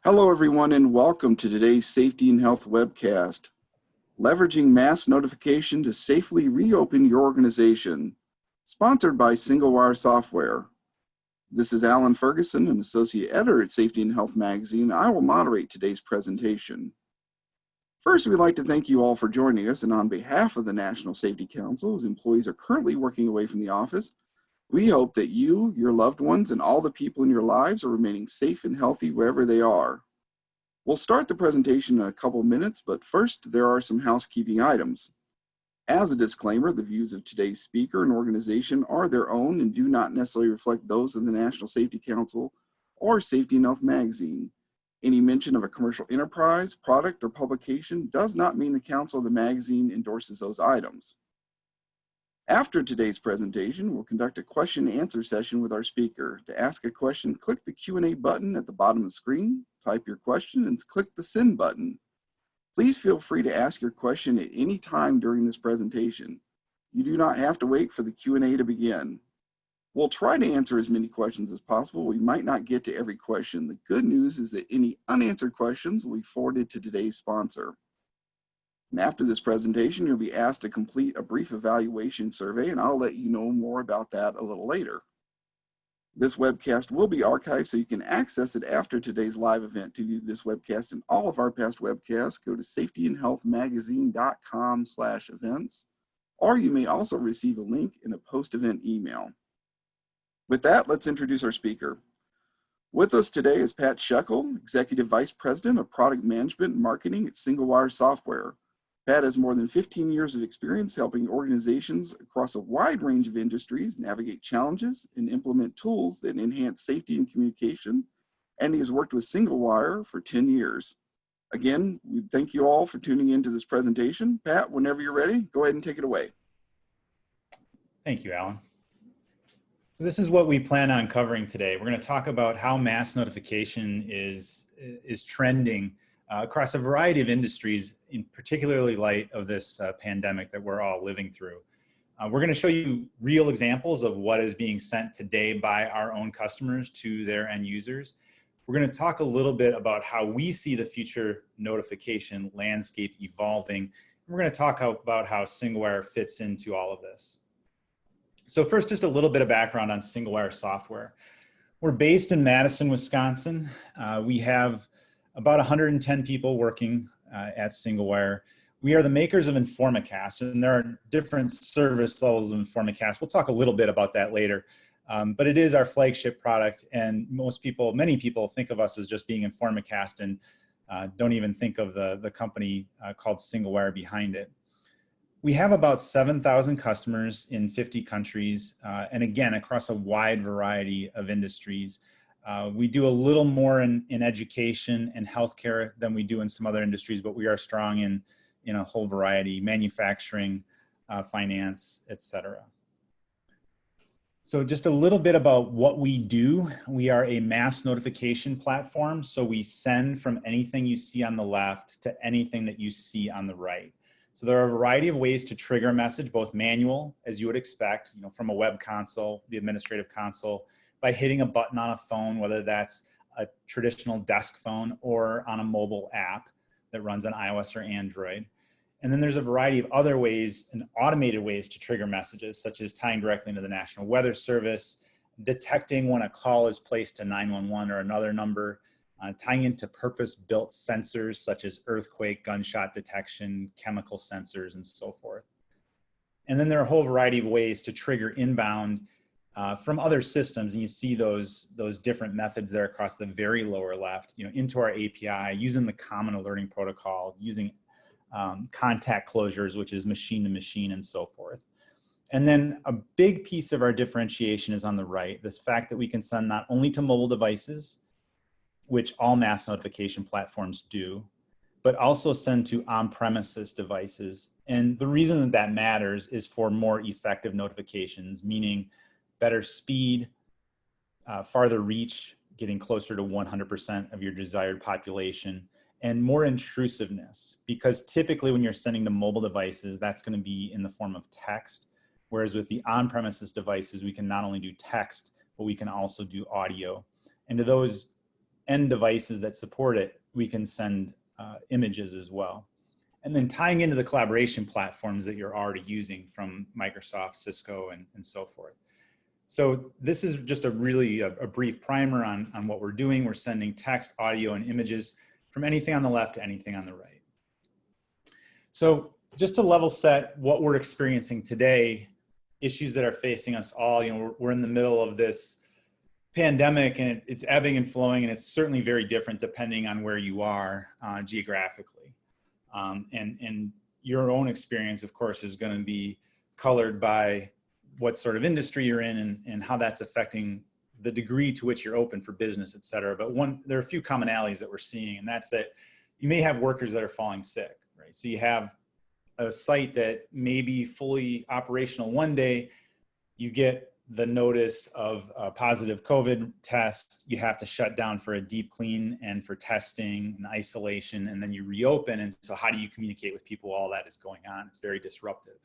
Hello, everyone, and welcome to today's Safety and Health webcast, Leveraging Mass Notification to Safely Reopen Your Organization, sponsored by SingleWire Software. This is Alan Ferguson, an associate editor at Safety and Health magazine. I will moderate today's presentation. First, we'd like to thank you all for joining us, and on behalf of the National Safety Council, whose employees are currently working away from the office, we hope that you, your loved ones, and all the people in your lives are remaining safe and healthy wherever they are. We'll start the presentation in a couple minutes, but first, there are some housekeeping items. As a disclaimer, the views of today's speaker and organization are their own and do not necessarily reflect those of the National Safety Council or Safety and Health magazine. Any mention of a commercial enterprise, product, or publication does not mean the Council or the magazine endorses those items. After today's presentation, we'll conduct a question and answer session with our speaker. To ask a question, click the Q&A button at the bottom of the screen, type your question, and click the send button. Please feel free to ask your question at any time during this presentation. You do not have to wait for the Q&A to begin. We'll try to answer as many questions as possible. We might not get to every question. The good news is that any unanswered questions will be forwarded to today's sponsor. And after this presentation, you'll be asked to complete a brief evaluation survey, and I'll let you know more about that a little later. This webcast will be archived so you can access it after today's live event. To view this webcast and all of our past webcasts, go to safetyandhealthmagazine.com/events, or you may also receive a link in a post-event email. With that, let's introduce our speaker. With us today is Pat Shekel, Executive Vice President of Product Management and Marketing at SingleWire Software. Pat has more than 15 years of experience helping organizations across a wide range of industries navigate challenges and implement tools that enhance safety and communication, and he has worked with SingleWire for 10 years. Again, we thank you all for tuning into this presentation. Pat, whenever you're ready, go ahead and take it away. Thank you, Alan. This is what we plan on covering today. We're going to talk about how mass notification is trending across a variety of industries, in particularly light of this pandemic that we're all living through. We're going to show you real examples of what is being sent today by our own customers to their end users. We're going to talk a little bit about how we see the future notification landscape evolving. And we're going to talk about how SingleWire fits into all of this. So first, just a little bit of background on SingleWire Software. We're based in Madison, Wisconsin. We have about 110 people working at SingleWire. We are the makers of Informicast, and there are different service levels of Informicast. We'll talk a little bit about that later, but it is our flagship product, and many people think of us as just being Informicast and don't even think of the company called SingleWire behind it. We have about 7,000 customers in 50 countries, and again, across a wide variety of industries. We do a little more in education and healthcare than we do in some other industries, but we are strong in a whole variety: manufacturing, finance, etc. So just a little bit about what we do. We are a mass notification platform, so we send from anything you see on the left to anything that you see on the right. So there are a variety of ways to trigger a message, both manual, as you would expect, from a web console, the administrative console, by hitting a button on a phone, whether that's a traditional desk phone or on a mobile app that runs on iOS or Android. And then there's a variety of other ways and automated ways to trigger messages, such as tying directly into the National Weather Service, detecting when a call is placed to 911 or another number, tying into purpose-built sensors such as earthquake, gunshot detection, chemical sensors, and so forth. And then there are a whole variety of ways to trigger inbound from other systems, and you see those different methods there across the very lower left, into our API, using the common alerting protocol, using contact closures, which is machine to machine, and so forth. And then a big piece of our differentiation is on the right, this fact that we can send not only to mobile devices, which all mass notification platforms do, but also send to on-premises devices. And the reason that matters is for more effective notifications, meaning better speed, farther reach, getting closer to 100% of your desired population, and more intrusiveness, because typically when you're sending to mobile devices, that's going to be in the form of text, whereas with the on-premises devices, we can not only do text, but we can also do audio. And to those end devices that support it, we can send images as well. And then tying into the collaboration platforms that you're already using from Microsoft, Cisco, and so forth. So this is just a brief primer on what we're doing. We're sending text, audio, and images from anything on the left to anything on the right. So just to level set what we're experiencing today, issues that are facing us all, we're in the middle of this pandemic, and it's ebbing and flowing, and it's certainly very different depending on where you are geographically. And your own experience, of course, is going to be colored by what sort of industry you're in and how that's affecting the degree to which you're open for business, et cetera. But there are a few commonalities that we're seeing, and that's that you may have workers that are falling sick, right? So you have a site that may be fully operational one day, you get the notice of a positive COVID test, you have to shut down for a deep clean and for testing and isolation, and then you reopen. And so how do you communicate with people while that is going on? It's very disruptive.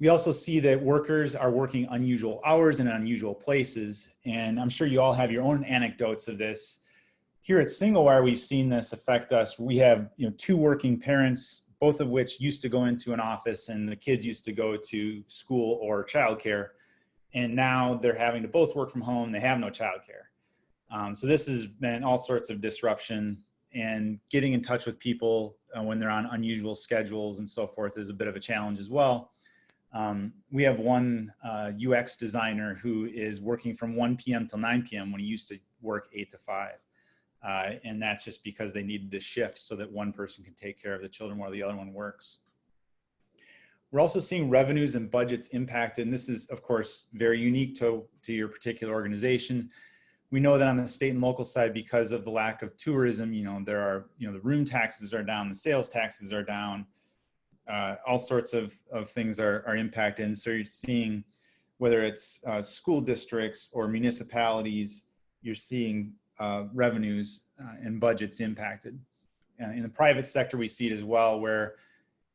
We also see that workers are working unusual hours in unusual places. And I'm sure you all have your own anecdotes of this. Here at SingleWire, we've seen this affect us. We have 2 working parents, both of which used to go into an office, and the kids used to go to school or childcare. And now they're having to both work from home. They have no childcare. So this has been all sorts of disruption, and getting in touch with people when they're on unusual schedules and so forth is a bit of a challenge as well. We have one UX designer who is working from 1 p.m. till 9 p.m. when he used to work 8 to 5. And that's just because they needed to shift so that one person can take care of the children while the other one works. We're also seeing revenues and budgets impacted, and this is, of course, very unique to your particular organization. We know that on the state and local side, because of the lack of tourism, there are, the room taxes are down, the sales taxes are down, all sorts of things are impacted. And so you're seeing, whether it's school districts or municipalities, you're seeing revenues and budgets impacted. In the private sector, we see it as well, where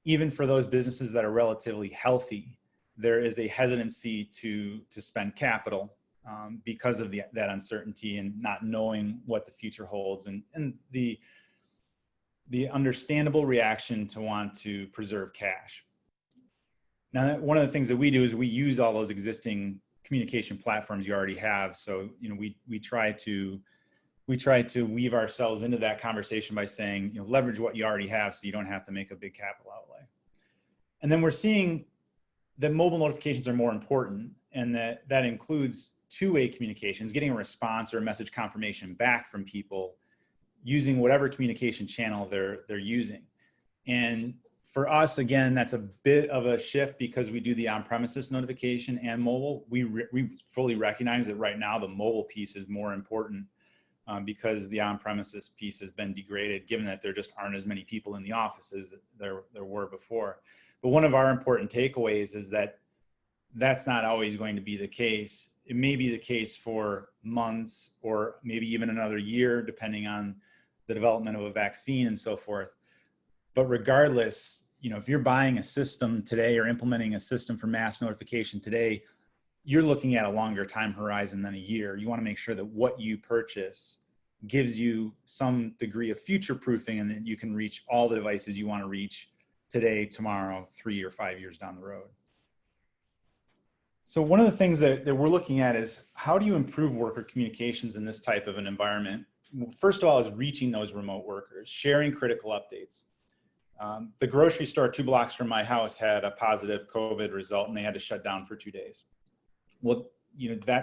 even for those businesses that are relatively healthy, there is a hesitancy to spend capital because of that uncertainty and not knowing what the future holds, and the understandable reaction to want to preserve cash. Now, one of the things that we do is we use all those existing communication platforms you already have. So, we try to weave ourselves into that conversation by saying, leverage what you already have so you don't have to make a big capital outlay. And then we're seeing that mobile notifications are more important, and that includes two-way communications, getting a response or a message confirmation back from people using whatever communication channel they're using. And for us, again, that's a bit of a shift because we do the on-premises notification and mobile. We fully recognize that right now the mobile piece is more important because the on-premises piece has been degraded, given that there just aren't as many people in the offices that there were before. But one of our important takeaways is that that's not always going to be the case. It may be the case for months or maybe even another year, depending on the development of a vaccine and so forth. But regardless, if you're buying a system today or implementing a system for mass notification today, you're looking at a longer time horizon than a year. You want to make sure that what you purchase gives you some degree of future proofing, and that you can reach all the devices you want to reach today, tomorrow, 3 or 5 years down the road. So one of the things that we're looking at is, how do you improve worker communications in this type of an environment? First of all, is reaching those remote workers, sharing critical updates. The grocery store 2 blocks from my house had a positive COVID result, and they had to shut down for 2 days. Well,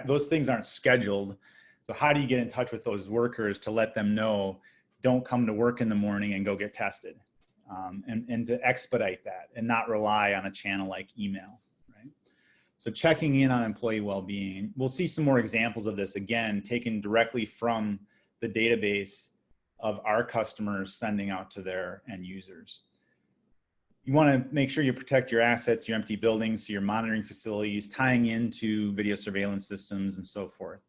those things aren't scheduled. So how do you get in touch with those workers to let them know, don't come to work in the morning and go get tested, and to expedite that and not rely on a channel like email, right? So checking in on employee well-being. We'll see some more examples of this, again, taken directly from the database of our customers sending out to their end users. You want to make sure you protect your assets, your empty buildings, so you're monitoring facilities, tying into video surveillance systems and so forth.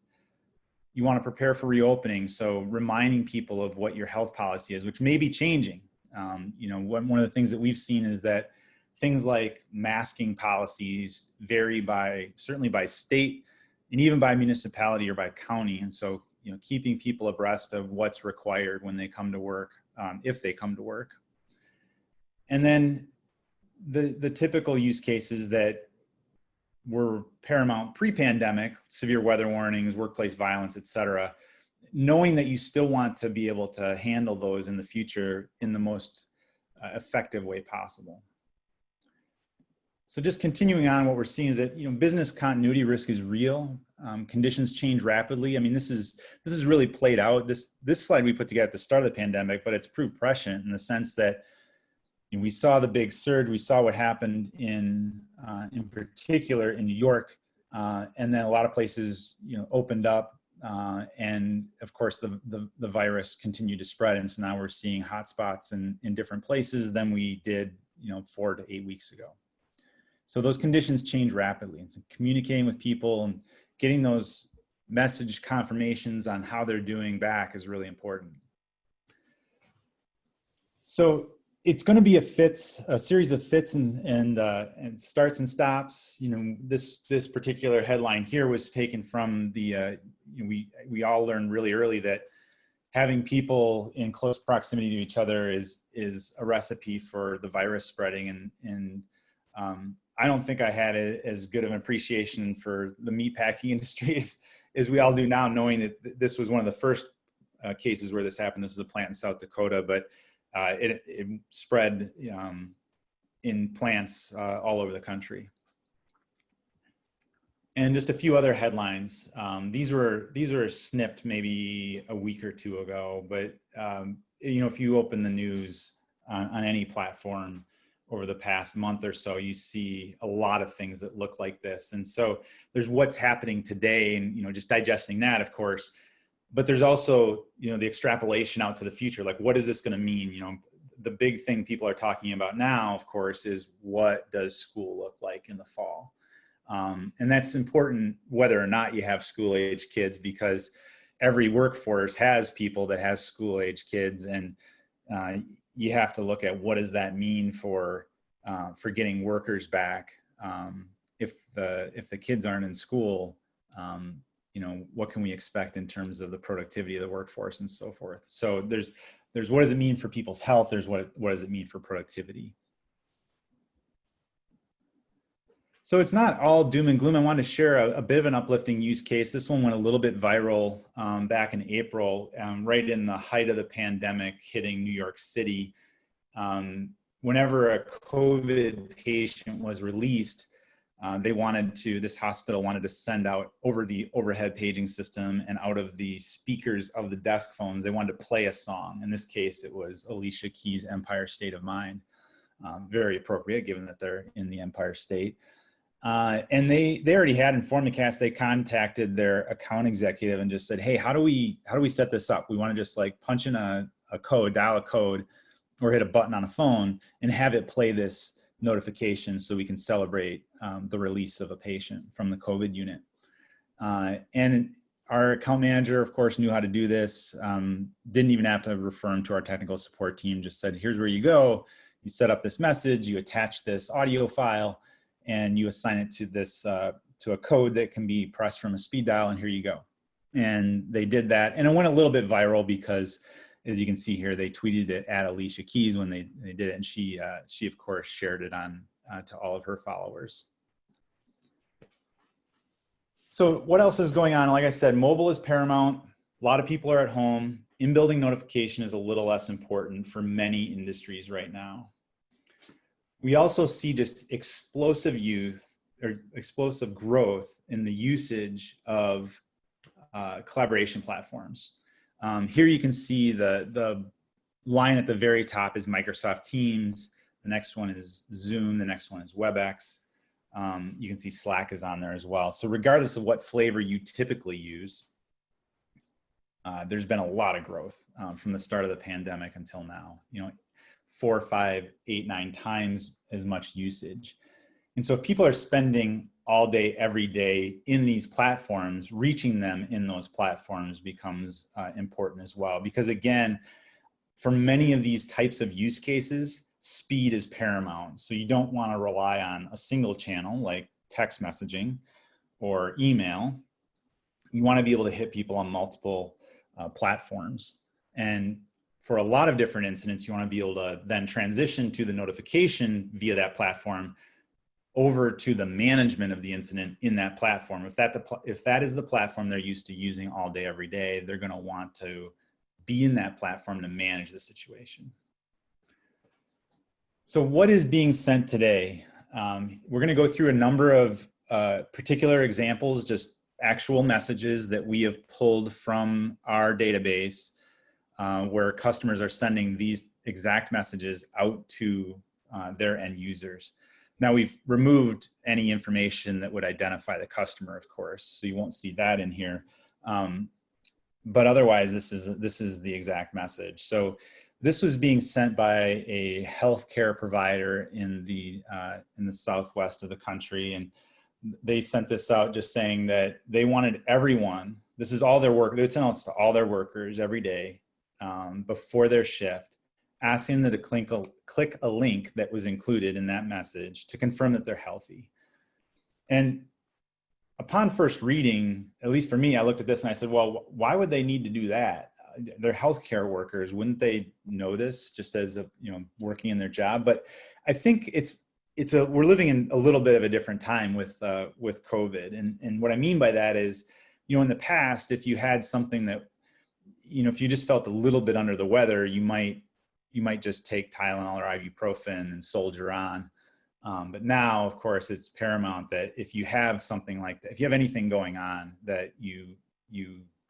You want to prepare for reopening, so reminding people of what your health policy is, which may be changing. One of the things that we've seen is that things like masking policies vary certainly by state. and even by municipality or by county. And so, keeping people abreast of what's required when they come to work, if they come to work. And then the typical use cases that were paramount pre-pandemic, severe weather warnings, workplace violence, et cetera, knowing that you still want to be able to handle those in the future in the most effective way possible. So just continuing on, what we're seeing is that business continuity risk is real. Conditions change rapidly. I mean, this is really played out. This slide we put together at the start of the pandemic, but it's proved prescient in the sense that we saw the big surge. We saw what happened in particular in New York, and then a lot of places opened up, and of course the virus continued to spread. And so now we're seeing hotspots in different places than we did 4 to 8 weeks ago. So those conditions change rapidly, and so communicating with people and getting those message confirmations on how they're doing back is really important. So it's going to be a series of fits and starts and stops. This particular headline here was taken from the we all learned really early that having people in close proximity to each other is a recipe for the virus spreading. And I don't think I had as good of an appreciation for the meatpacking industry as we all do now, knowing that this was one of the first cases where this happened. This is a plant in South Dakota, but it spread in plants all over the country. And just a few other headlines. These were snipped maybe a week or two ago, but if you open the news on any platform over the past month or so, you see a lot of things that look like this. And so there's what's happening today, and just digesting that, of course. But there's also, the extrapolation out to the future. Like, what is this going to mean? The big thing people are talking about now, of course, is what does school look like in the fall? And that's important whether or not you have school-age kids, because every workforce has people that has school-age kids, and you have to look at what does that mean for getting workers back if the kids aren't in school. What can we expect in terms of the productivity of the workforce and so forth. So there's what does it mean for people's health? There's what does it mean for productivity? So it's not all doom and gloom. I wanted to share a bit of an uplifting use case. This one went a little bit viral back in April, right in the height of the pandemic hitting New York City. Whenever a COVID patient was released, this hospital wanted to send out over the overhead paging system and out of the speakers of the desk phones, they wanted to play a song. In this case, it was Alicia Keys' Empire State of Mind. Very appropriate given that they're in the Empire State. And they already had informed the cast. They contacted their account executive and just said, hey, how do we set this up? We want to just like punch in a code, dial a code, or hit a button on a phone and have it play this notification so we can celebrate the release of a patient from the COVID unit. And our account manager, of course, knew how to do this. Didn't even have to refer him to our technical support team, just said, here's where you go. You set up this message, you attach this audio file, and you assign it to this to a code that can be pressed from a speed dial, and here you go. And they did that, and it went a little bit viral because, as you can see here, they tweeted it at Alicia Keys when they did it, and she of course shared it on to all of her followers. So what else is going on? Like I said, mobile is paramount. A lot of people are at home. In-building notification is a little less important for many industries right now. We also see just explosive growth in the usage of collaboration platforms. Here you can see the line at the very top is Microsoft Teams. The next one is Zoom. The next one is WebEx. You can see Slack is on there as well. So regardless of what flavor you typically use, there's been a lot of growth from the start of the pandemic until now. 4, 5, 8, 9 times as much usage. And so if people are spending all day, every day in these platforms, reaching them in those platforms becomes important as well. Because again, for many of these types of use cases, speed is paramount. So you don't want to rely on a single channel like text messaging or email. you want to be able to hit people on multiple platforms. And for a lot of different incidents, you want to be able to then transition to the notification via that platform over to the management of the incident in that platform. If that is the platform they're used to using all day, every day, they're going to want to be in that platform to manage the situation. So what is being sent today? We're going to go through a number of particular examples, just actual messages that we have pulled from our database where customers are sending these exact messages out to their end users. Now, we've removed any information that would identify the customer, of course, so you won't see that in here. But otherwise, this is the exact message. So this was being sent by a healthcare provider in the southwest of the country, and they sent this out just saying that they wanted everyone. This is all their work. They would send out to all their workers every day before their shift, asking them to click a link that was included in that message to confirm that they're healthy. And upon first reading, at least for me, I looked at this and I said, well, why would they need to do that? They're healthcare workers. Wouldn't they know this just as working in their job? But I think we're living in a little bit of a different time with COVID. And what I mean by that is, in the past, if you had something that, if you just felt a little bit under the weather, you might just take Tylenol or ibuprofen and soldier on. But now, of course, it's paramount that if you have something like that, if you have anything going on, that you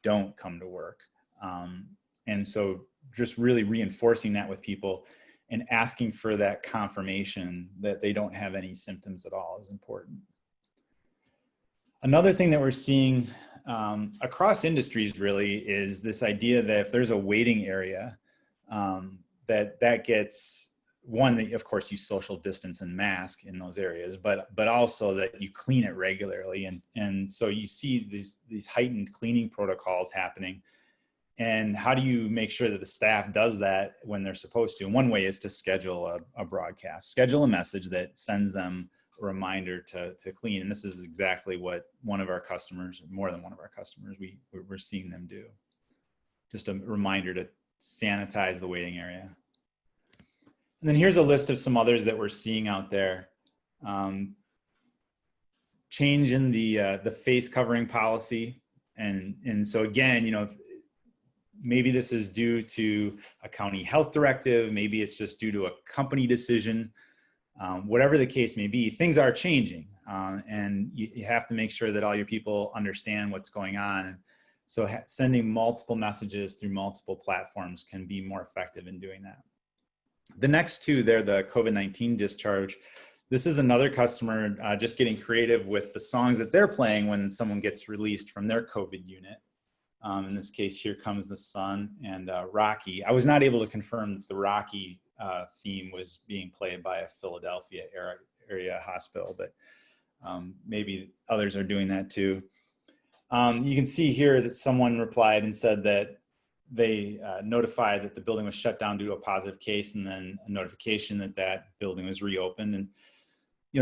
don't come to work. And so just really reinforcing that with people and asking for that confirmation that they don't have any symptoms at all is important. Another thing that we're seeing across industries really is this idea that if there's a waiting area, that gets, one, that of course you social distance and mask in those areas, but also that you clean it regularly. And so you see these heightened cleaning protocols happening. And how do you make sure that the staff does that when they're supposed to? And one way is to schedule a broadcast, schedule a message that sends them a reminder to clean. And this is exactly what one of our customers, more than one of our customers, we're seeing them do. Just a reminder to sanitize the waiting area. And then here's a list of some others that we're seeing out there. Change in the face covering policy. And so again, maybe this is due to a county health directive, maybe it's just due to a company decision. Whatever the case may be, things are changing. And you have to make sure that all your people understand what's going on. And so sending multiple messages through multiple platforms can be more effective in doing that. The next two, they're the COVID-19 discharge. This is another customer just getting creative with the songs that they're playing when someone gets released from their COVID unit. In this case, Here Comes the Sun and Rocky. I was not able to confirm that the Rocky theme was being played by a Philadelphia area hospital, but maybe others are doing that too. You can see here that someone replied and said that they notified that the building was shut down due to a positive case, and then a notification that building was reopened. And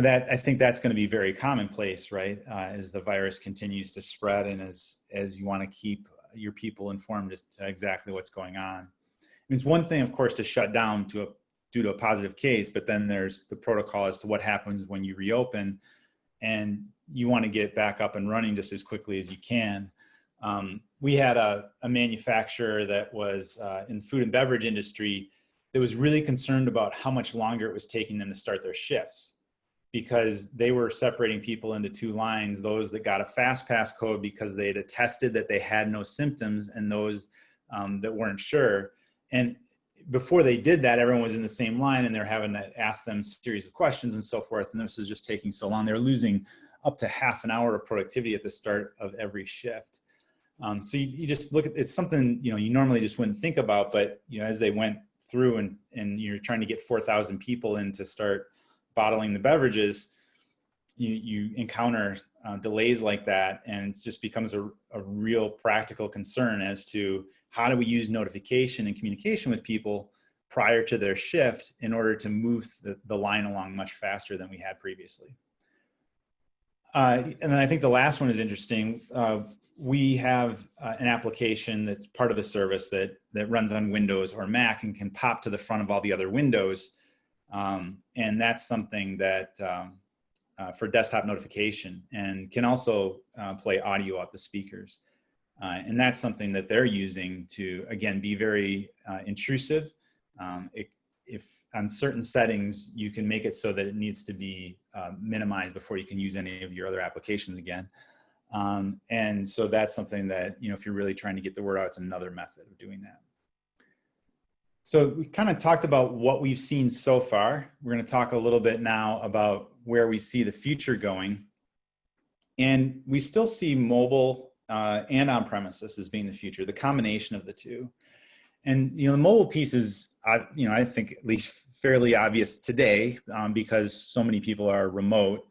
that, I think that's going to be very commonplace, right? As the virus continues to spread, and as you want to keep your people informed as to exactly what's going on. I mean, it's one thing, of course, to shut down due to a positive case, but then there's the protocol as to what happens when you reopen, and you want to get back up and running just as quickly as you can. We had a manufacturer that was in the food and beverage industry that was really concerned about how much longer it was taking them to start their shifts, because they were separating people into two lines, those that got a fast pass code because they had attested that they had no symptoms, and those that weren't sure. And before they did that, everyone was in the same line, and they're having to ask them a series of questions and so forth. And this was just taking so long. They were losing up to half an hour of productivity at the start of every shift. So you just look at, it's something, you normally just wouldn't think about, but as they went through and you're trying to get 4,000 people in to start bottling the beverages, you encounter delays like that, and it just becomes a real practical concern as to how do we use notification and communication with people prior to their shift in order to move the line along much faster than we had previously. And then I think the last one is interesting. We have an application that's part of the service that runs on Windows or Mac and can pop to the front of all the other windows. And that's something that for desktop notification, and can also play audio out the speakers. And that's something that they're using to, again, be very intrusive. If on certain settings, you can make it so that it needs to be minimized before you can use any of your other applications again. And so that's something that, if you're really trying to get the word out, it's another method of doing that. So we kind of talked about what we've seen so far. We're going to talk a little bit now about where we see the future going. And we still see mobile and on-premises as being the future, the combination of the two. And, the mobile piece is, I think at least fairly obvious today because so many people are remote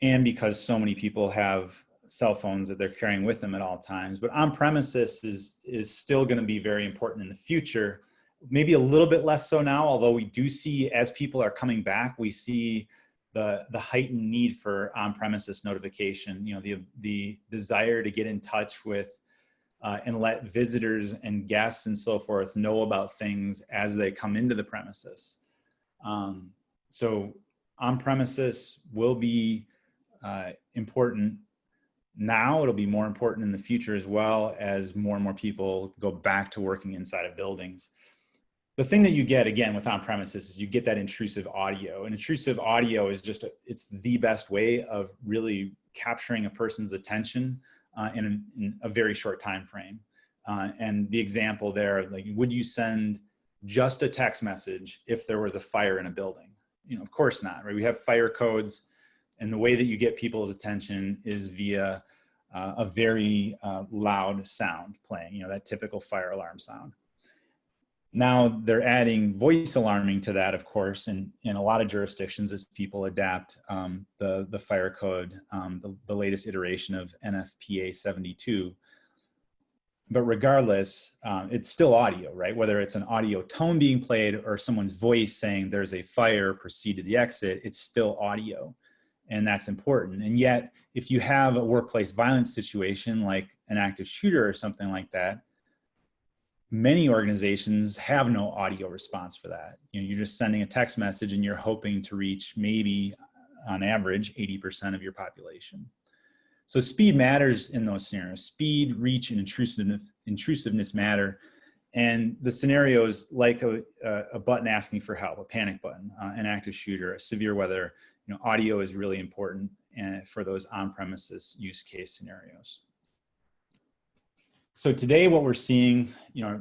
and because so many people have cell phones that they're carrying with them at all times. But on-premises is still going to be very important in the future, maybe a little bit less so now, although we do see, as people are coming back, we see the heightened need for on-premises notification, the desire to get in touch with and let visitors and guests and so forth know about things as they come into the premises. So on-premises will be important now. It'll be more important in the future as well, as more and more people go back to working inside of buildings. The thing that you get, again, with on-premises is you get that intrusive audio. And intrusive audio is just, it's the best way of really capturing a person's attention in a very short time frame. And the example there, like, would you send just a text message if there was a fire in a building? Of course not, right? We have fire codes, and the way that you get people's attention is via a very loud sound playing, that typical fire alarm sound. Now they're adding voice alarming to that, of course, in a lot of jurisdictions as people adapt the fire code, the latest iteration of NFPA 72. But regardless, it's still audio, right? Whether it's an audio tone being played or someone's voice saying there's a fire, proceed to the exit, it's still audio. And that's important. And yet, if you have a workplace violence situation like an active shooter or something like that, many organizations have no audio response for that. You're just sending a text message and you're hoping to reach maybe on average 80% of your population. So speed matters in those scenarios. Speed, reach, and intrusiveness matter. And the scenarios like a button asking for help, a panic button, an active shooter, a severe weather, audio is really important for those on-premises use case scenarios. So today what we're seeing,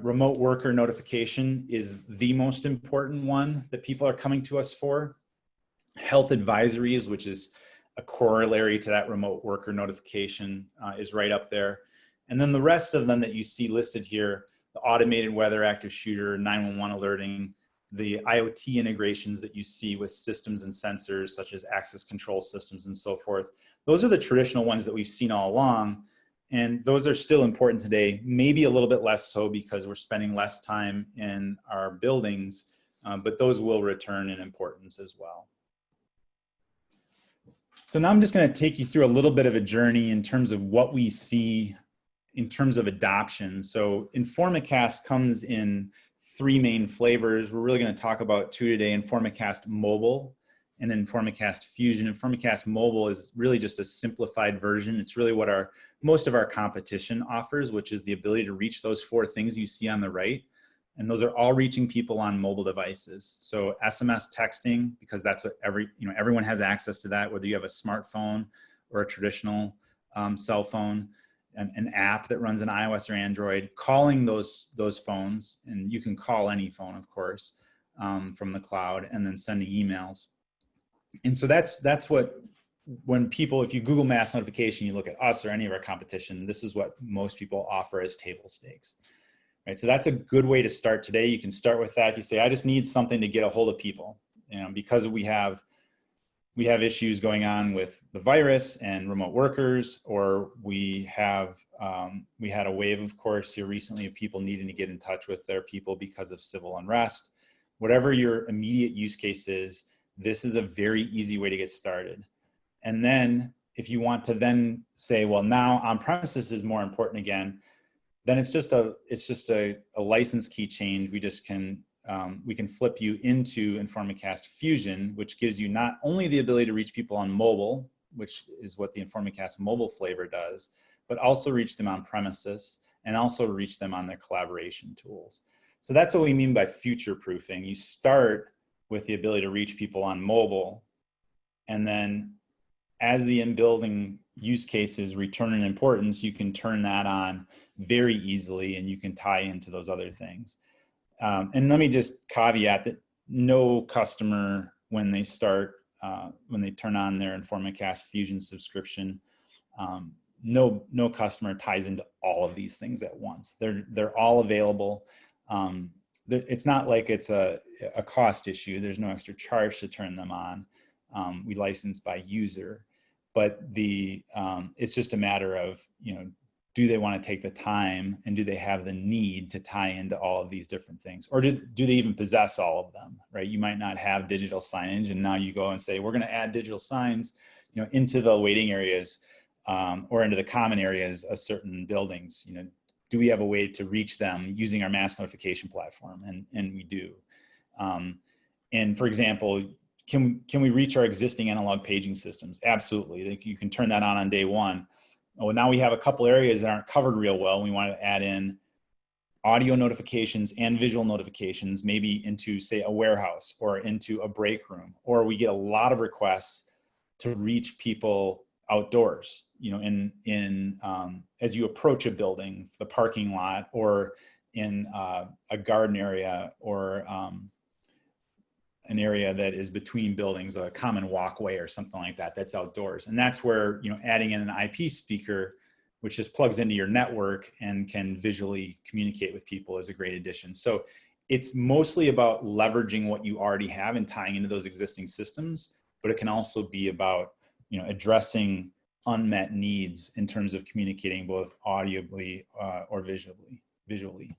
remote worker notification is the most important one that people are coming to us for. Health advisories, which is a corollary to that remote worker notification, is right up there. And then the rest of them that you see listed here, the automated weather, active shooter, 911 alerting, the IoT integrations that you see with systems and sensors such as access control systems and so forth. Those are the traditional ones that we've seen all along. And those are still important today, maybe a little bit less so because we're spending less time in our buildings, but those will return in importance as well. So now I'm just going to take you through a little bit of a journey in terms of what we see in terms of adoption. So Informacast comes in three main flavors. We're really going to talk about two today: Informacast Mobile and Informacast Fusion. Informacast Mobile is really just a simplified version. It's really what most of our competition offers, which is the ability to reach those four things you see on the right. And those are all reaching people on mobile devices. So SMS texting, because that's what everyone has access to that, whether you have a smartphone or a traditional cell phone, an app that runs an iOS or Android, calling those phones, and you can call any phone, of course, from the cloud, and then sending emails. And so that's what, when people, if you Google mass notification, you look at us or any of our competition, this is what most people offer as table stakes. Right, so that's a good way to start today. You can start with that. If you say, I just need something to get a hold of people, because we have issues going on with the virus and remote workers, or we had a wave, of course, here recently of people needing to get in touch with their people because of civil unrest. Whatever your immediate use case is, this is a very easy way to get started. And then if you want to then say, well, now on premises is more important again, then it's just a license key change. We just can we can flip you into InformaCast Fusion, which gives you not only the ability to reach people on mobile, which is what the InformaCast mobile flavor does, but also reach them on premises and also reach them on their collaboration tools. So that's what we mean by future proofing. You start with the ability to reach people on mobile, and then as the in-building use cases return in importance, you can turn that on very easily and you can tie into those other things. And let me just caveat that no customer, when they start, when they turn on their InformaCast Fusion subscription, no customer ties into all of these things at once. They're all available. It's not like it's a cost issue. There's no extra charge to turn them on. We license by user, but it's just a matter of, do they want to take the time and do they have the need to tie into all of these different things, or do they even possess all of them, right? You might not have digital signage, and now you go and say, we're going to add digital signs, into the waiting areas or into the common areas of certain buildings. Do we have a way to reach them using our mass notification platform? And we do. And for example, can we reach our existing analog paging systems? Absolutely. You can turn that on day one. Well, now we have a couple areas that aren't covered real well. We want to add in audio notifications and visual notifications, maybe into, say, a warehouse or into a break room, or we get a lot of requests to reach people outdoors, as you approach a building, the parking lot, or in a garden area, or an area that is between buildings, a common walkway or something like that, that's outdoors. And that's where, adding in an IP speaker, which just plugs into your network and can visually communicate with people, is a great addition. So it's mostly about leveraging what you already have and tying into those existing systems, but it can also be about, addressing unmet needs in terms of communicating both audibly or visually.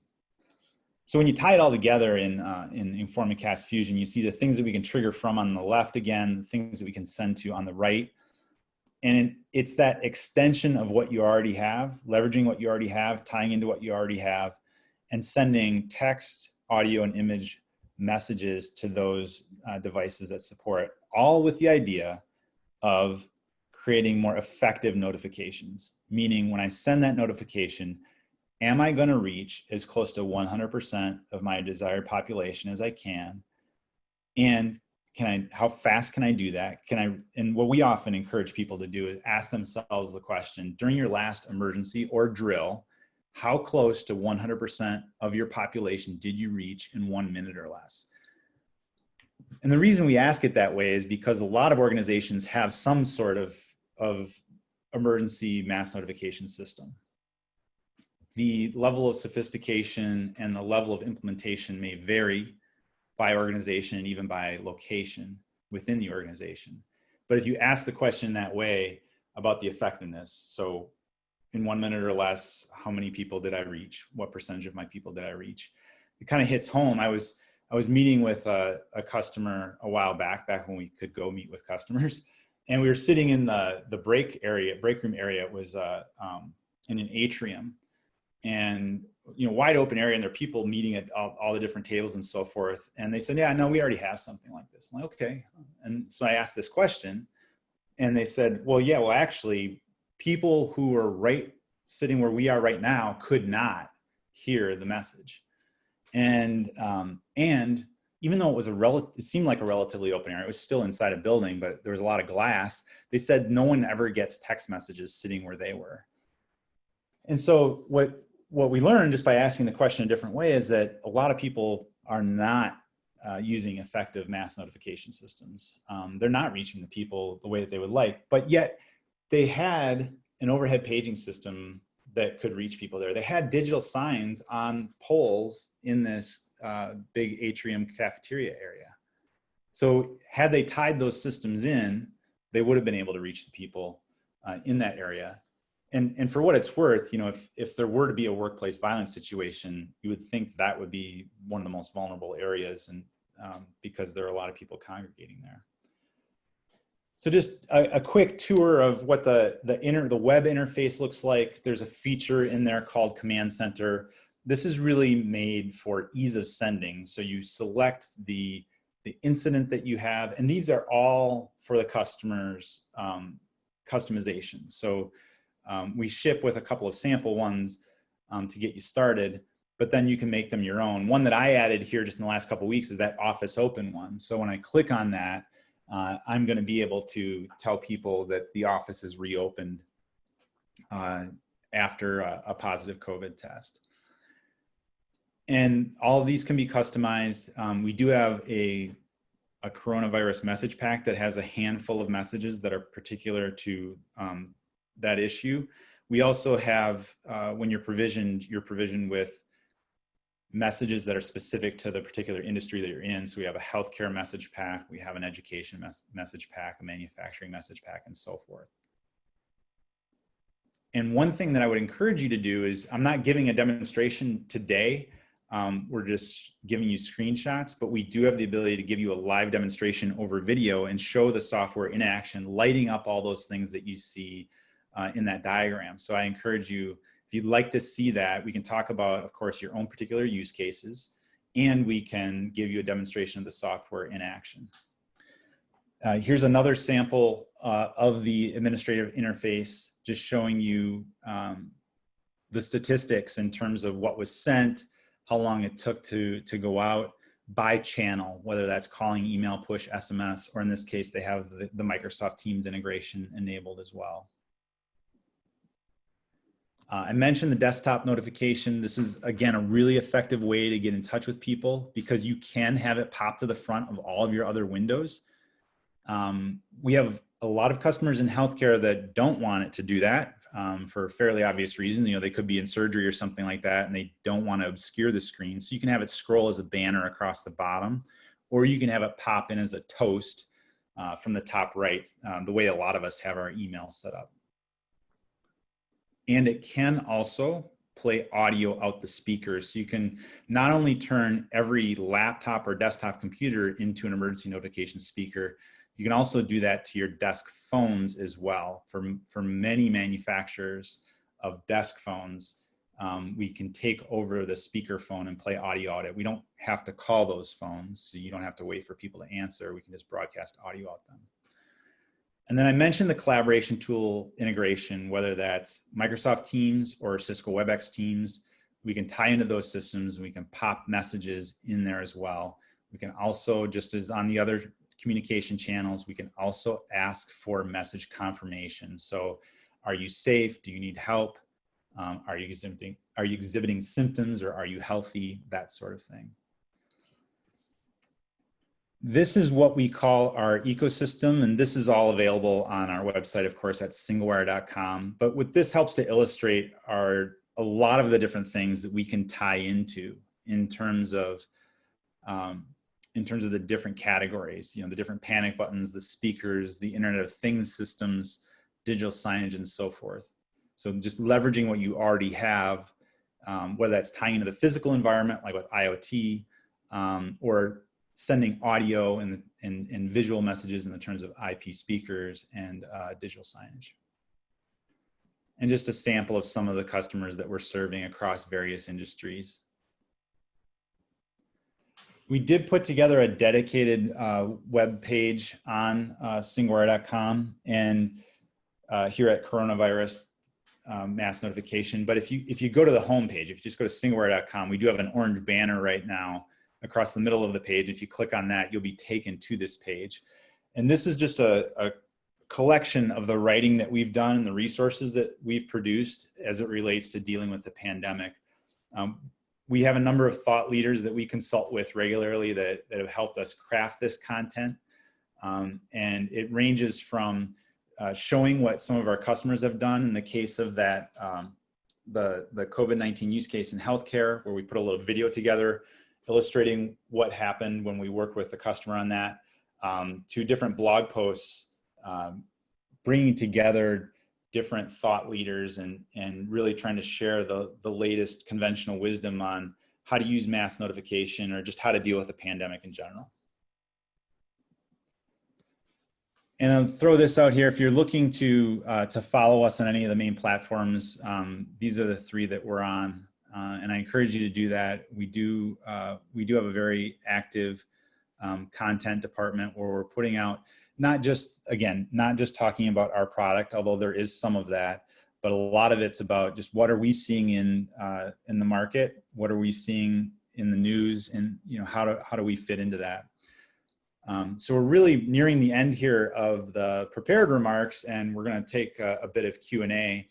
So when you tie it all together in InformaCast Fusion, you see the things that we can trigger from on the left again, the things that we can send to on the right. And it's that extension of what you already have, leveraging what you already have, tying into what you already have, and sending text, audio, and image messages to those devices that support it, all with the idea of creating more effective notifications. Meaning when I send that notification, am I going to reach as close to 100% of my desired population as I can? And how fast can I do that? And what we often encourage people to do is ask themselves the question, during your last emergency or drill, how close to 100% of your population did you reach in 1 minute or less? And the reason we ask it that way is because a lot of organizations have some sort of emergency mass notification system. The level of sophistication and the level of implementation may vary by organization and even by location within the organization. But if you ask the question that way about the effectiveness, so in 1 minute or less, how many people did I reach? What percentage of my people did I reach? It kind of hits home. I was meeting with a customer a while back when we could go meet with customers. And we were sitting in the break room area. It was in an atrium. And wide open area, and there are people meeting at all the different tables and so forth. And they said, yeah, no, we already have something like this. I'm like, okay. And so I asked this question, and they said, well, actually, people who are sitting where we are right now could not hear the message. And even though it seemed like a relatively open area, it was still inside a building, but there was a lot of glass. They said no one ever gets text messages sitting where they were. And so what we learned just by asking the question a different way is that a lot of people are not using effective mass notification systems. They're not reaching the people the way that they would like, but yet they had an overhead paging system that could reach people there. They had digital signs on poles in this big atrium cafeteria area. So had they tied those systems in, they would have been able to reach the people in that area. And for what it's worth, if there were to be a workplace violence situation, you would think that would be one of the most vulnerable areas, and because there are a lot of people congregating there. So just a quick tour of what the web interface looks like. There's a feature in there called Command Center. This is really made for ease of sending. So you select the incident that you have, and these are all for the customer's customization. So we ship with a couple of sample ones to get you started, but then you can make them your own. One that I added here just in the last couple of weeks is that Office Open one. So when I click on that, I'm going to be able to tell people that the office is reopened after a positive COVID test. And all of these can be customized. We do have a coronavirus message pack that has a handful of messages that are particular to that issue. We also have, when you're provisioned with messages that are specific to the particular industry that you're in. So we have a healthcare message pack, we have an education message pack, a manufacturing message pack, and so forth. And one thing that I would encourage you to do is, I'm not giving a demonstration today. We're just giving you screenshots, but we do have the ability to give you a live demonstration over video and show the software in action, lighting up all those things that you see in that diagram. So I encourage you, if you'd like to see that, we can talk about, of course, your own particular use cases, and we can give you a demonstration of the software in action. Here's another sample of the administrative interface, just showing you the statistics in terms of what was sent, how long it took to go out by channel, whether that's calling, email, push, SMS, or in this case, they have the Microsoft Teams integration enabled as well. I mentioned the desktop notification. This is, again, a really effective way to get in touch with people because you can have it pop to the front of all of your other windows. We have a lot of customers in healthcare that don't want it to do that for fairly obvious reasons. You know, they could be in surgery or something like that, and they don't want to obscure the screen. So you can have it scroll as a banner across the bottom, or you can have it pop in as a toast from the top right, the way a lot of us have our email set up. And it can also play audio out the speakers. So you can not only turn every laptop or desktop computer into an emergency notification speaker, you can also do that to your desk phones as well. For many manufacturers of desk phones, we can take over the speaker phone and play audio out it. We don't have to call those phones, so you don't have to wait for people to answer. We can just broadcast audio out them. And then I mentioned the collaboration tool integration, whether that's Microsoft Teams or Cisco WebEx Teams. We can tie into those systems. We can pop messages in there as well. We can also, just as on the other communication channels, we can also ask for message confirmation. So, are you safe? Do you need help? Are you exhibiting symptoms, or are you healthy? That sort of thing. This is what we call our ecosystem, and this is all available on our website, of course, at SingleWire.com. But what this helps to illustrate are a lot of the different things that we can tie into in terms of the different categories, you know, the different panic buttons, the speakers, the Internet of Things systems, digital signage, and so forth. So just leveraging what you already have, whether that's tying into the physical environment, like with IoT, or sending audio and visual messages in the terms of IP speakers and digital signage. And just a sample of some of the customers that we're serving across various industries. We did put together a dedicated web page on SingleWire.com and here at coronavirus mass notification. But if you go to the home page, if you just go to SingleWire.com, we do have an orange banner right now across the middle of the page. If you click on that, you'll be taken to this page. And this is just a collection of the writing that we've done and the resources that we've produced as it relates to dealing with the pandemic. We have a number of thought leaders that we consult with regularly that have helped us craft this content. And it ranges from showing what some of our customers have done in the case of that, the COVID-19 use case in healthcare, where we put a little video together illustrating what happened when we worked with the customer on that, to different blog posts, bringing together different thought leaders and really trying to share the latest conventional wisdom on how to use mass notification or just how to deal with the pandemic in general. And I'll throw this out here. If you're looking to follow us on any of the main platforms, these are the three that we're on. And I encourage you to do that. We do have a very active content department where we're putting out not just talking about our product, although there is some of that, but a lot of it's about just what are we seeing in the market, what are we seeing in the news, and how do we fit into that. So we're really nearing the end here of the prepared remarks, and we're going to take a bit of Q&A.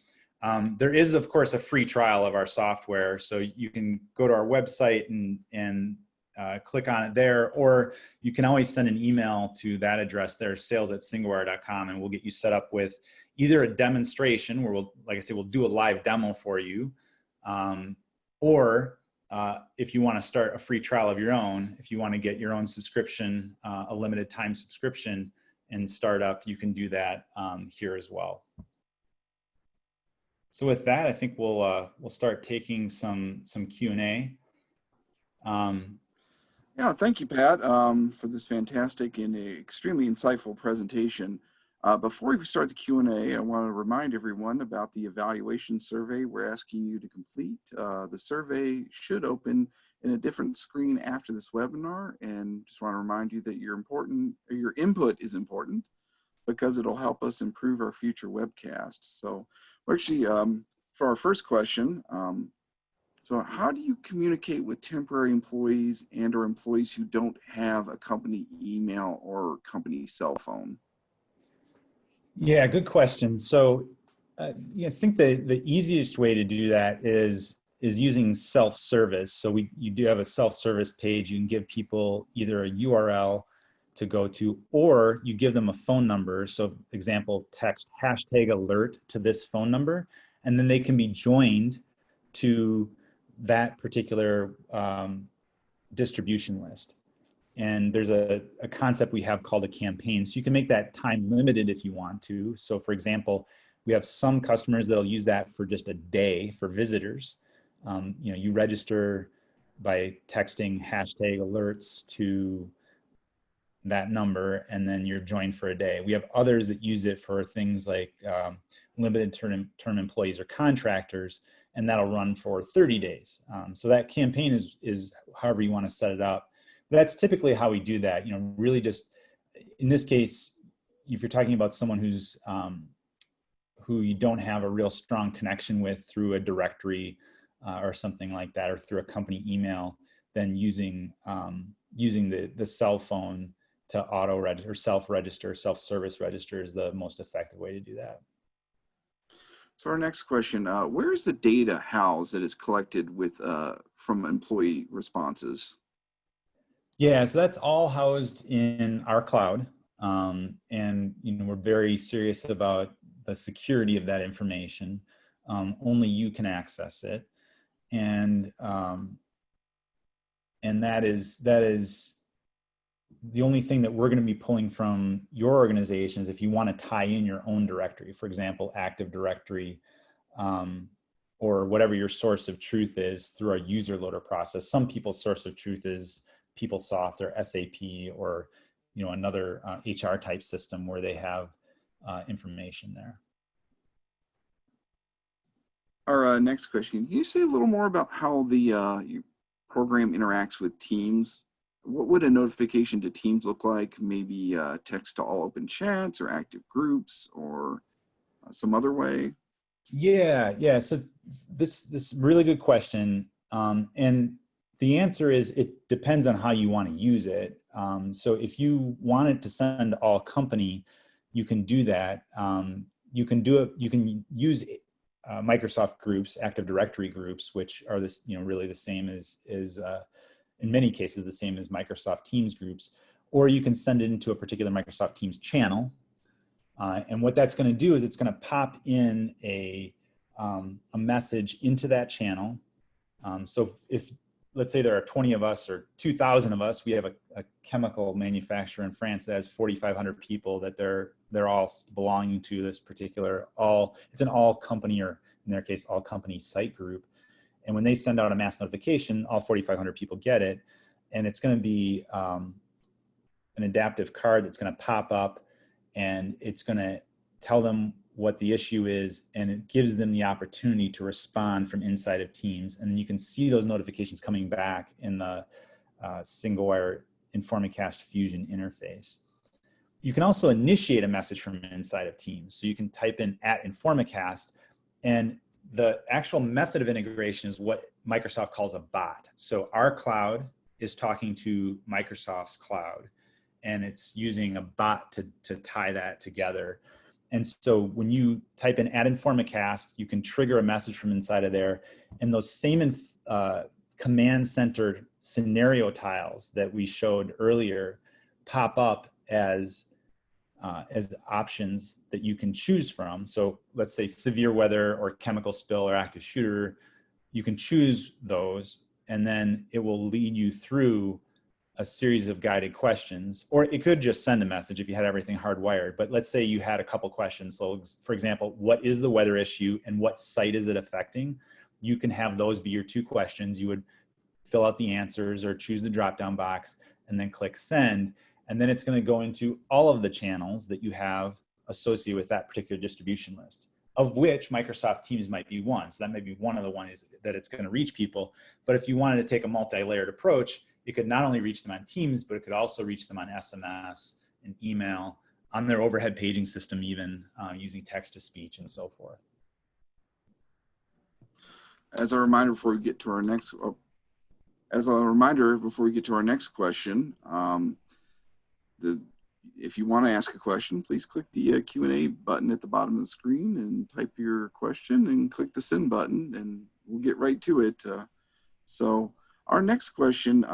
There is, of course, a free trial of our software, so you can go to our website and click on it there, or you can always send an email to that address there, sales@singlewire.com, and we'll get you set up with either a demonstration where we'll do a live demo for you, or if you want to start a free trial of your own, if you want to get your own subscription, a limited time subscription and start up, you can do that here as well. So with that, I think we'll start taking some Q&A. Yeah, thank you, Pat, for this fantastic and extremely insightful presentation. Before we start the Q&A, I want to remind everyone about the evaluation survey we're asking you to complete. The survey should open in a different screen after this webinar, and just want to remind you that your input is important because it'll help us improve our future webcasts. So we're actually, for our first question, so how do you communicate with temporary employees and or employees who don't have a company email or company cell phone? Yeah, good question. So I think the easiest way to do that is using self-service. So you do have a self-service page. You can give people either a URL to go to, or you give them a phone number. So example, text #alert to this phone number, and then they can be joined to that particular distribution list. And there's a concept we have called a campaign. So you can make that time limited if you want to. So for example, we have some customers that'll use that for just a day for visitors. You register by texting #alerts to that number, and then you're joined for a day. We have others that use it for things like limited term employees or contractors, and that'll run for 30 days. So that campaign is however you want to set it up. That's typically how we do that. Really just in this case, if you're talking about someone who you don't have a real strong connection with through a directory or something like that, or through a company email, then using the cell phone to auto register, self-service register is the most effective way to do that. So our next question, where's the data housed that is collected from employee responses? Yeah, so that's all housed in our cloud. And we're very serious about the security of that information. Only you can access it. And that is the only thing that we're going to be pulling from your organization is if you want to tie in your own directory, for example, Active Directory, or whatever your source of truth is through our user loader process. Some people's source of truth is PeopleSoft or SAP or another HR type system where they have information there. Our next question, can you say a little more about how the program interacts with Teams? What would a notification to Teams look like? Maybe text to all open chats or active groups or some other way? Yeah. So this really good question. And the answer is it depends on how you want to use it. So if you wanted to send all company, you can do that. You can use Microsoft groups, Active Directory groups, which are really the same as in many cases the same as Microsoft Teams groups, or you can send it into a particular Microsoft Teams channel. And what that's going to do is it's going to pop in a message into that channel. So if let's say there are 20 of us or 2,000 of us, we have a chemical manufacturer in France that has 4,500 people that they're all belonging to this particular it's an all company, or in their case, all company site group. And when they send out a mass notification, all 4,500 people get it. And it's going to be an adaptive card that's going to pop up and it's going to tell them what the issue is, and it gives them the opportunity to respond from inside of Teams. And then you can see those notifications coming back in the SingleWire Informacast Fusion interface. You can also initiate a message from inside of Teams. So you can type in @Informacast, and the actual method of integration is what Microsoft calls a bot. So our cloud is talking to Microsoft's cloud, and it's using a bot to tie that together. And so when you type in @Informacast, you can trigger a message from inside of there, and those same command-centered scenario tiles that we showed earlier pop up as options that you can choose from. So let's say severe weather or chemical spill or active shooter, you can choose those, and then it will lead you through a series of guided questions, or it could just send a message if you had everything hardwired. But let's say you had a couple questions. So for example, what is the weather issue and what site is it affecting? You can have those be your 2 questions. You would fill out the answers or choose the drop-down box and then click send. And then it's going to go into all of the channels that you have associated with that particular distribution list, of which Microsoft Teams might be one. So that may be one of the ones that it's going to reach people. But if you wanted to take a multi-layered approach, it could not only reach them on Teams, but it could also reach them on SMS and email, on their overhead paging system, even using text-to-speech and so forth. As a reminder before we get to our next, question, if you want to ask a question, please click the Q&A button at the bottom of the screen and type your question and click the send button, and we'll get right to it. So our next question,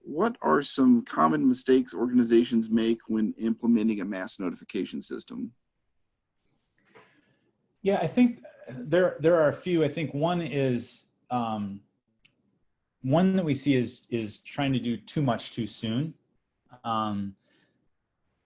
what are some common mistakes organizations make when implementing a mass notification system? Yeah, I think there are a few. I think one is, one that we see is trying to do too much too soon. And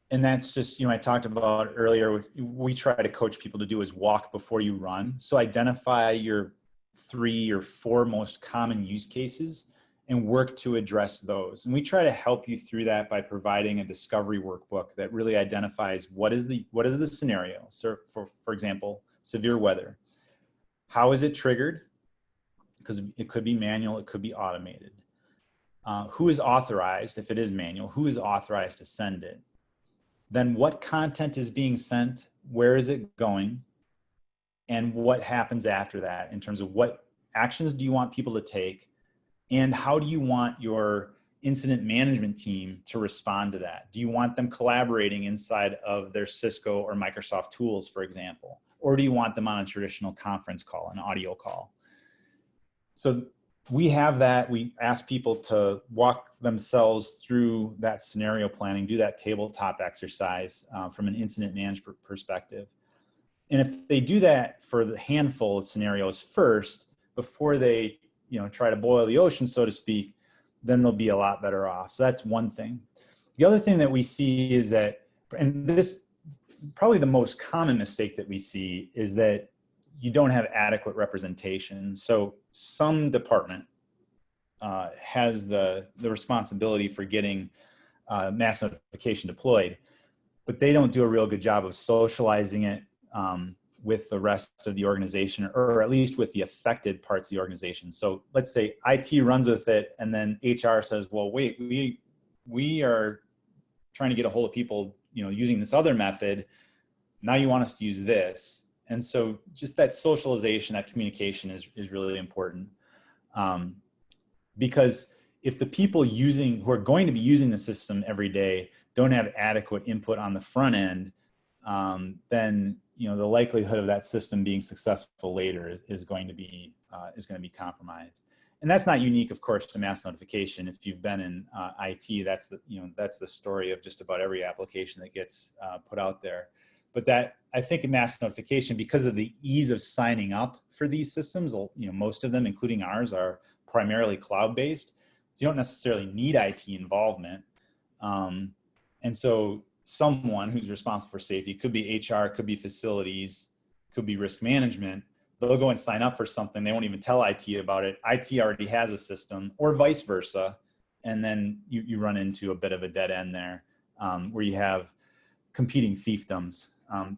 that's just, I talked about earlier, we try to coach people to do is walk before you run. So identify your 3 or 4 most common use cases and work to address those. And we try to help you through that by providing a discovery workbook that really identifies what is the scenario. So for example, severe weather. How is it triggered? Because it could be manual, it could be automated. Who is authorized, if it is manual, who is authorized to send it? Then what content is being sent? Where is it going? And what happens after that in terms of what actions do you want people to take? And how do you want your incident management team to respond to that? Do you want them collaborating inside of their Cisco or Microsoft tools, for example? Or do you want them on a traditional conference call, an audio call? So we have that. We ask people to walk themselves through that scenario planning, do that tabletop exercise from an incident management perspective. And if they do that for the handful of scenarios first, before they try to boil the ocean, so to speak, then they'll be a lot better off. So that's one thing. The other thing that we see is that, and this probably the most common mistake that we see, is that you don't have adequate representation. So some department has the responsibility for getting mass notification deployed, but they don't do a real good job of socializing it with the rest of the organization, or at least with the affected parts of the organization. So let's say IT runs with it, and then HR says, well, wait, we are trying to get a hold of people, using this other method. Now you want us to use this. And so just that socialization, that communication is really important. Because if the people who are going to be using the system every day don't have adequate input on the front end, then the likelihood of that system being successful later is going to be compromised. And that's not unique, of course, to mass notification. If you've been in IT, that's the story of just about every application that gets put out there. But that, I think, in mass notification, because of the ease of signing up for these systems, most of them, including ours, are primarily cloud-based. So you don't necessarily need IT involvement. And so someone who's responsible for safety, could be HR, could be facilities, could be risk management, they'll go and sign up for something. They won't even tell IT about it. IT already has a system, or vice versa. And then you run into a bit of a dead end there, where you have competing fiefdoms.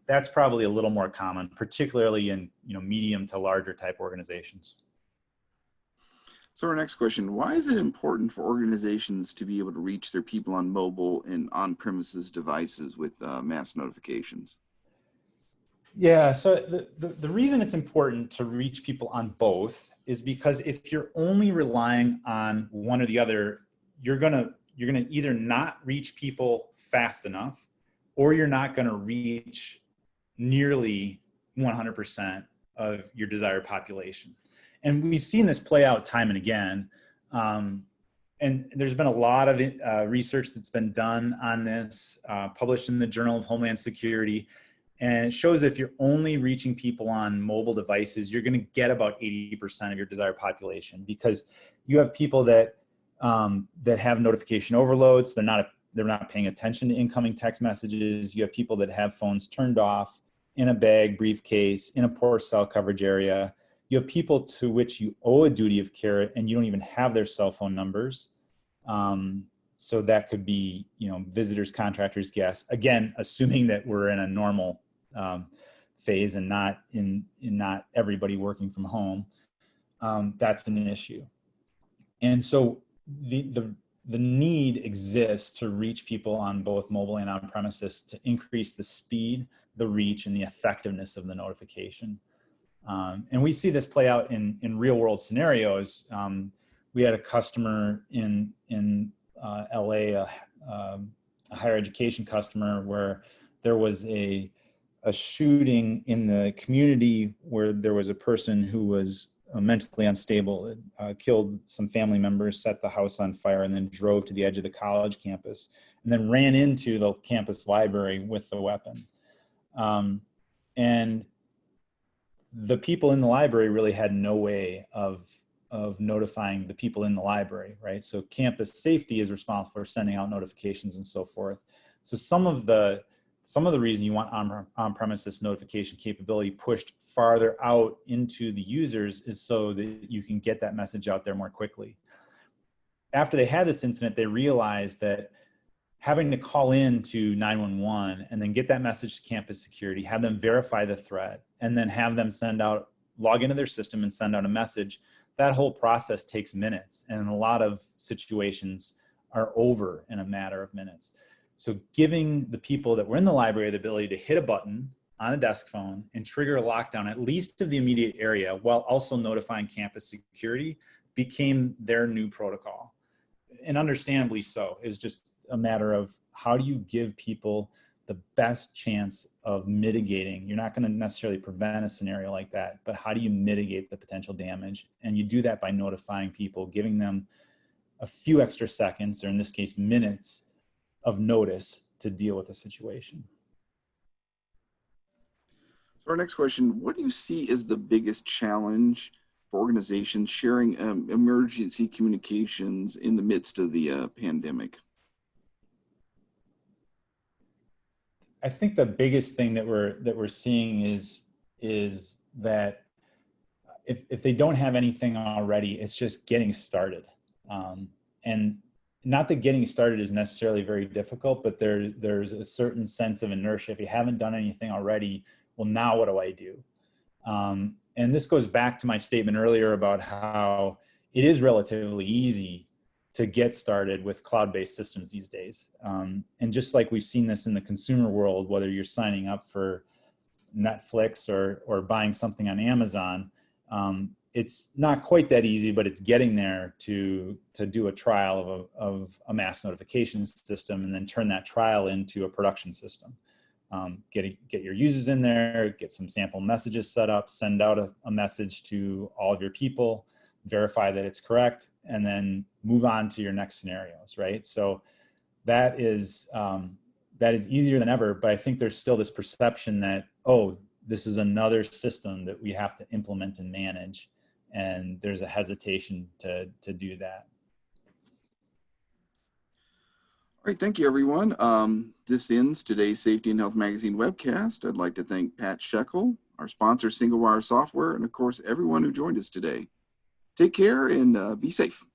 That's probably a little more common, particularly in medium to larger type organizations. So our next question, why is it important for organizations to be able to reach their people on mobile and on-premises devices with mass notifications? Yeah, so the reason it's important to reach people on both is because if you're only relying on one or the other, you're gonna either not reach people fast enough, or you're not gonna reach nearly 100% of your desired population. And we've seen this play out time and again. And there's been a lot of research that's been done on this, published in the Journal of Homeland Security. And it shows that if you're only reaching people on mobile devices, you're going to get about 80% of your desired population, because you have people that have notification overloads. They're not paying attention to incoming text messages. You have people that have phones turned off, in a bag, briefcase, in a poor cell coverage area. You have people to which you owe a duty of care and you don't even have their cell phone numbers. So that could be, visitors, contractors, guests. Again, assuming that we're in a normal phase and not everybody working from home. That's an issue. And so the need exists to reach people on both mobile and on premises to increase the speed, the reach, and the effectiveness of the notification. And we see this play out in real world scenarios. We had a customer in LA, a higher education customer, where there was a shooting in the community where there was a person who was mentally unstable. It killed some family members, set the house on fire, and then drove to the edge of the college campus, and then ran into the campus library with the weapon. And the people in the library really had no way of notifying the people in the library, right? So campus safety is responsible for sending out notifications and so forth. So some of the reason you want on-premises notification capability pushed farther out into the users is so that you can get that message out there more quickly. After they had this incident, they realized that having to call in to 911 and then get that message to campus security, have them verify the threat, and then have them log into their system and send out a message, that whole process takes minutes. And in a lot of situations are over in a matter of minutes. So giving the people that were in the library the ability to hit a button on a desk phone and trigger a lockdown, at least of the immediate area, while also notifying campus security, became their new protocol. And understandably so. It was just a matter of how do you give people the best chance of mitigating. You're not going to necessarily prevent a scenario like that, but how do you mitigate the potential damage? And you do that by notifying people, giving them a few extra seconds, or in this case, minutes of notice to deal with the situation. So our next question, what do you see as the biggest challenge for organizations sharing emergency communications in the midst of the pandemic? I think the biggest thing that we're seeing is that if they don't have anything already, it's just getting started. And not that getting started is necessarily very difficult, but there's a certain sense of inertia. If you haven't done anything already, well, now what do I do? And this goes back to my statement earlier about how it is relatively easy to get started with cloud-based systems these days. And just like we've seen this in the consumer world, whether you're signing up for Netflix or buying something on Amazon, it's not quite that easy, but it's getting there to do a trial of a mass notification system and then turn that trial into a production system. Get your users in there, get some sample messages set up, send out a message to all of your people, verify that it's correct, and then move on to your next scenarios, right? So that is easier than ever, but I think there's still this perception that, oh, this is another system that we have to implement and manage, and there's a hesitation to do that. All right, thank you, everyone. This ends today's Safety and Health Magazine webcast. I'd like to thank Pat Shekel, our sponsor, SingleWire Software, and of course, everyone who joined us today. Take care and be safe.